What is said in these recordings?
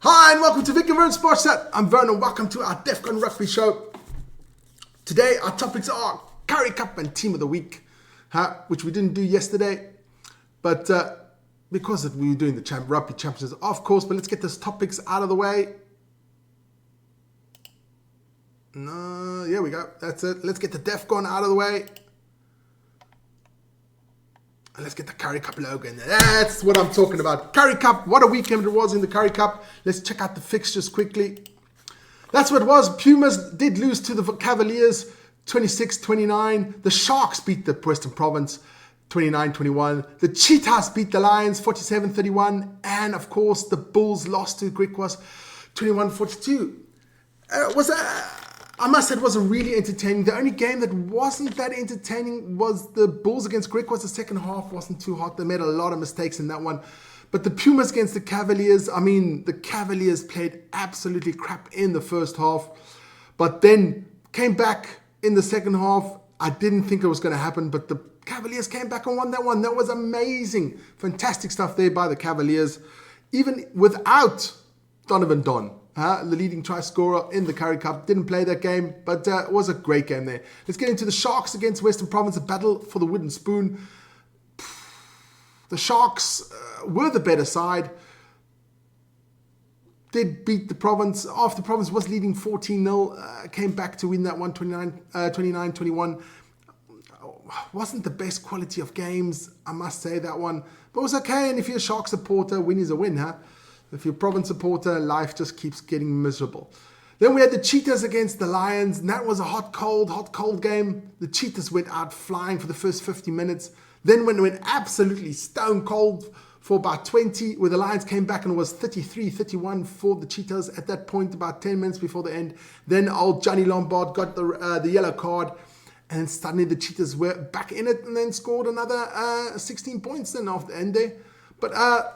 Hi and welcome to Vic and Vern Sports Chat. I'm Vern and welcome to our Defcon Rugby Show. Today our topics are Currie Cup and Team of the Week, which we didn't do yesterday, but because we were doing the Rugby Championship, of course. But let's get those topics out of the way. No, here we go. That's it. Let's get the Defcon out of the way. And let's get the Currie Cup logo in there. That's what I'm talking about. Currie Cup. What a weekend it was in the Currie Cup. Let's check out the fixtures quickly. That's what it was. Pumas did lose to the Cavaliers 26-29. The Sharks beat the Western Province 29-21. The Cheetahs beat the Lions 47-31. And of course, the Bulls lost to Griquas 21-42. I must say it was a really entertaining. The only game that wasn't that entertaining was the Bulls against Griquas. The second half wasn't too hot. They made a lot of mistakes in that one. But the Pumas against the Cavaliers, the Cavaliers played absolutely crap in the first half, but then came back in the second half. I didn't think it was going to happen, but the Cavaliers came back and won that one. That was amazing. Fantastic stuff there by the Cavaliers, even without Donovan Don. The leading try scorer in the Currie Cup. Didn't play that game, but it was a great game there. Let's get into the Sharks against Western Province, a battle for the wooden spoon. The Sharks were the better side. Did beat the Province. After the Province was leading 14-0, came back to win that one 29-21. Wasn't the best quality of games, I must say, that one. But it was okay, and if you're a Shark supporter, win is a win, huh? If you're a Province supporter, life just keeps getting miserable. Then we had the Cheetahs against the Lions, and that was a hot, cold game. The Cheetahs went out flying for the first 50 minutes. Then when it went absolutely stone cold for about 20, where the Lions came back and it was 33-31 for the Cheetahs at that point, about 10 minutes before the end. Then old Johnny Lombard got the yellow card, and suddenly the Cheetahs were back in it and then scored another 16 points then after the end there. But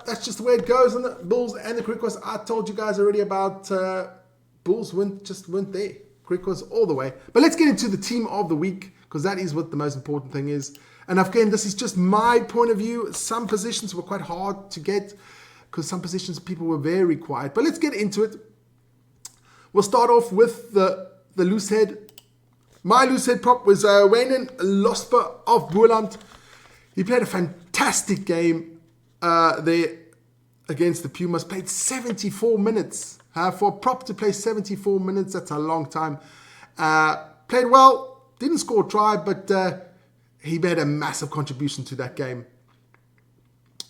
that's just the way it goes. And the Bulls and the Griquas, I told you guys already about Bulls just weren't there. Griquas all the way. But let's get into the Team of the Week, because that is what the most important thing is. And again, this is just my point of view. Some positions were quite hard to get, because some positions people were very quiet. But let's get into it. We'll start off with the loose head. My loose head prop was Wayne Losper of Boerland. He played a fantastic game there against the Pumas. Played 74 minutes. For a prop to play 74 minutes, that's a long time. Played well, didn't score a try, but he made a massive contribution to that game.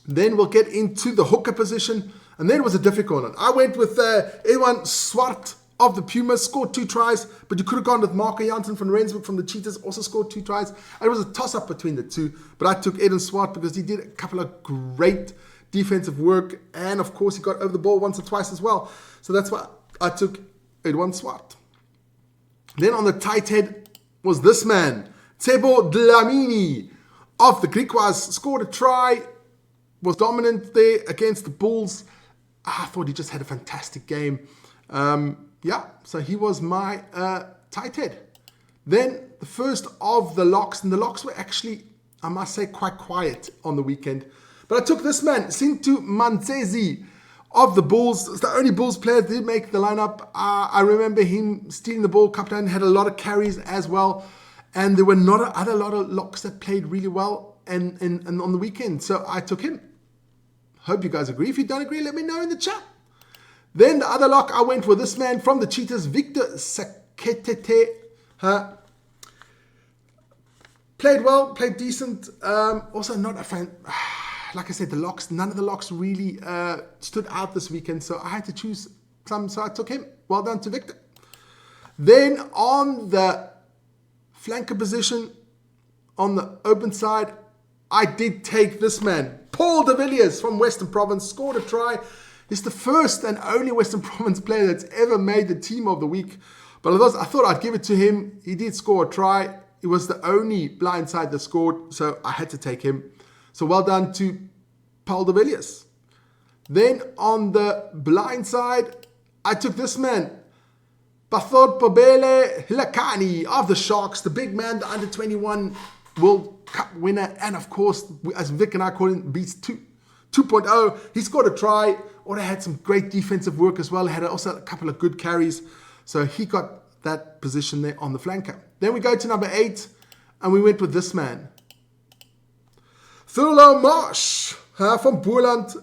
Then we'll get into the hooker position, and then it was a difficult one. I went with Ewan Swart of the Pumas, scored 2 tries, but you could have gone with Marco Janssen from Rensburg from the Cheetahs, also scored 2 tries. It was a toss-up between the two, but I took Eden Swart because he did a couple of great defensive work, and of course he got over the ball once or twice as well. So that's why I took Edwin Swart. Then on the tight head was this man, Tsebo Dlamini of the Griquas, scored a try, was dominant there against the Bulls. I thought he just had a fantastic game. So he was my tight head. Then the first of the locks, and the locks were actually, I must say, quite quiet on the weekend. But I took this man, Sintu Manzezi of the Bulls. It's the only Bulls player that did make the lineup. I remember him stealing the ball, captain, had a lot of carries as well. And there were not a lot of locks that played really well and on the weekend. So I took him. Hope you guys agree. If you don't agree, let me know in the chat. Then the other lock, I went for this man from the Cheetahs, Victor Saketete. Played well, played decent. Also not a fan. Like I said, the locks, none of the locks really stood out this weekend. So I had to choose some, so I took him. Well done to Victor. Then on the flanker position, on the open side, I did take this man, Paul de Villiers from Western Province, scored a try. He's the first and only Western Province player that's ever made the Team of the Week. But I thought I'd give it to him. He did score a try. He was the only blind side that scored, so I had to take him. So well done to Paul de Villiers. Then on the blind side, I took this man, Pathod Pobele Hilakani of the Sharks, the big man, the under-21 World Cup winner, and of course, as Vic and I call him, Beast 2. 2.0. He scored a try. Otto had some great defensive work as well. He had also a couple of good carries. So he got that position there on the flanker. Then we go to number 8, and we went with this man. Thurlow Marsh from Boerland.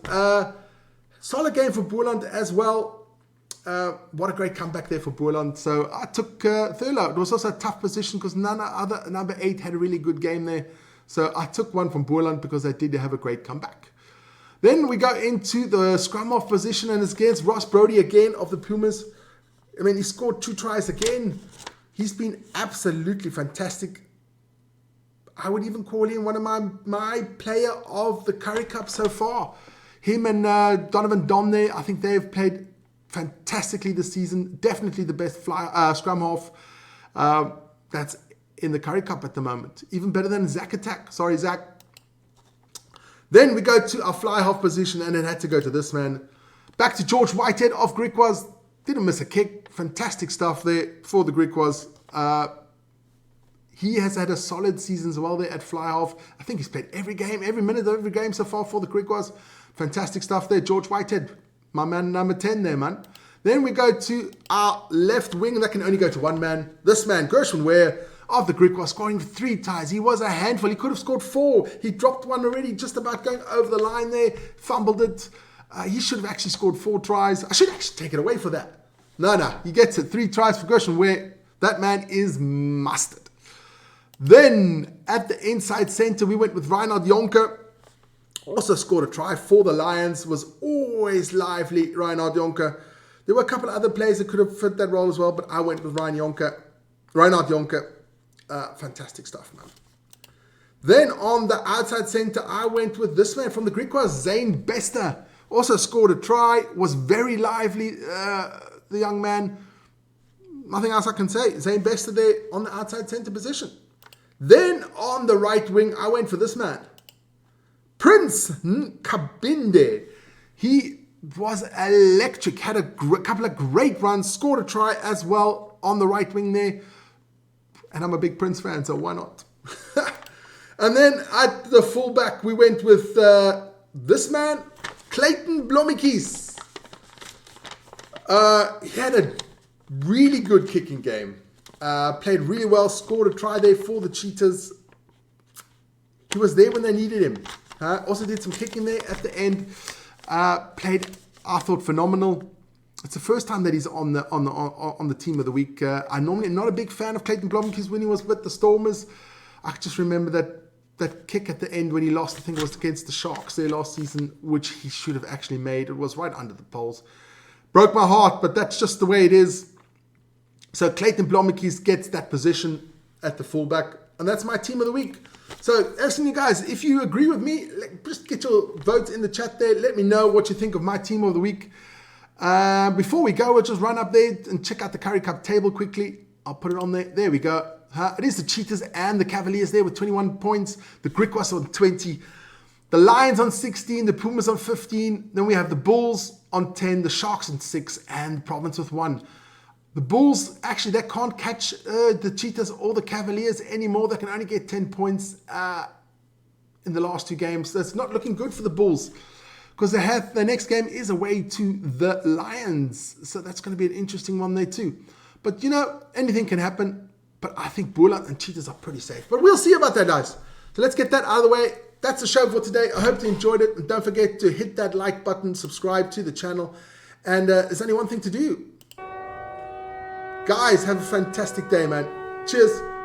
Solid game for Boerland as well. What a great comeback there for Boerland. So I took Thurlow. It was also a tough position because number 8 had a really good game there. So I took one from Boerland because they did have a great comeback. Then we go into the scrum half position, and it's against Ross Brody again of the Pumas. I mean, he scored 2 tries again. He's been absolutely fantastic. I would even call him one of my player of the Currie Cup so far. Him and Donovan Dom there, I think they've played fantastically this season. Definitely the best scrum half that's in the Currie Cup at the moment. Even better than Zach Attack. Sorry, Zach. Then we go to our fly half position, and it had to go to this man. Back to George Whitehead of Griquas. Didn't miss a kick. Fantastic stuff there for the Griquas. He has had a solid season as well there at fly half. I think he's played every game, every minute of every game so far for the Griquas. Fantastic stuff there. George Whitehead, my man number 10 there, man. Then we go to our left wing. That can only go to one man. This man, Gershwin Ware of the Griquas, scoring 3 ties. He was a handful. He could have scored 4. He dropped one already, just about going over the line there. Fumbled it. He should have actually scored 4 tries. I should actually take it away for that. No, he gets it. 3 tries for Gershwin Ware. That man is mustard. Then at the inside center, we went with Reinhard Jonker. Also scored a try for the Lions. Was always lively, Reinhard Jonker. There were a couple of other players that could have fit that role as well, but I went with Reinhard Jonker. Fantastic stuff, man. Then on the outside center, I went with this man from the Griquas, Zane Bester. Also scored a try. Was very lively, the young man. Nothing else I can say. Zane Bester there on the outside center position. Then on the right wing, I went for this man. Prince Kabinde. He was electric. Had a couple of great runs. Scored a try as well on the right wing there. And I'm a big Prince fan, so why not? And then at the fullback, we went with this man, Clayton Blommetjies. He had a really good kicking game. Played really well, scored a try there for the Cheetahs. He was there when they needed him. Also did some kicking there at the end. Played, I thought, phenomenal. It's the first time that he's on the team of the week. I normally am not a big fan of Clayton Blommetjies when he was with the Stormers. I just remember that kick at the end when he lost, I think it was against the Sharks there last season, which he should have actually made. It was right under the poles. Broke my heart, but that's just the way it is. So Clayton Blommetjies gets that position at the fullback, and that's my team of the week. So, asking you guys, if you agree with me, just get your votes in the chat there. Let me know what you think of my team of the week. Before we go, we'll just run up there and check out the Currie Cup table quickly. I'll put it on there. There we go. It is the Cheetahs and the Cavaliers there with 21 points. The Griquas on 20. The Lions on 16. The Pumas on 15. Then we have the Bulls on 10. The Sharks on 6. And the Province with 1. The Bulls, actually, they can't catch the Cheetahs or the Cavaliers anymore. They can only get 10 points in the last 2 games. That's not looking good for the Bulls because their next game is away to the Lions. So that's going to be an interesting one there too. But, anything can happen. But I think Boerland and Cheetahs are pretty safe. But we'll see about that, guys. So let's get that out of the way. That's the show for today. I hope you enjoyed it. And don't forget to hit that like button, subscribe to the channel. And there's only one thing to do. Guys, have a fantastic day, man. Cheers.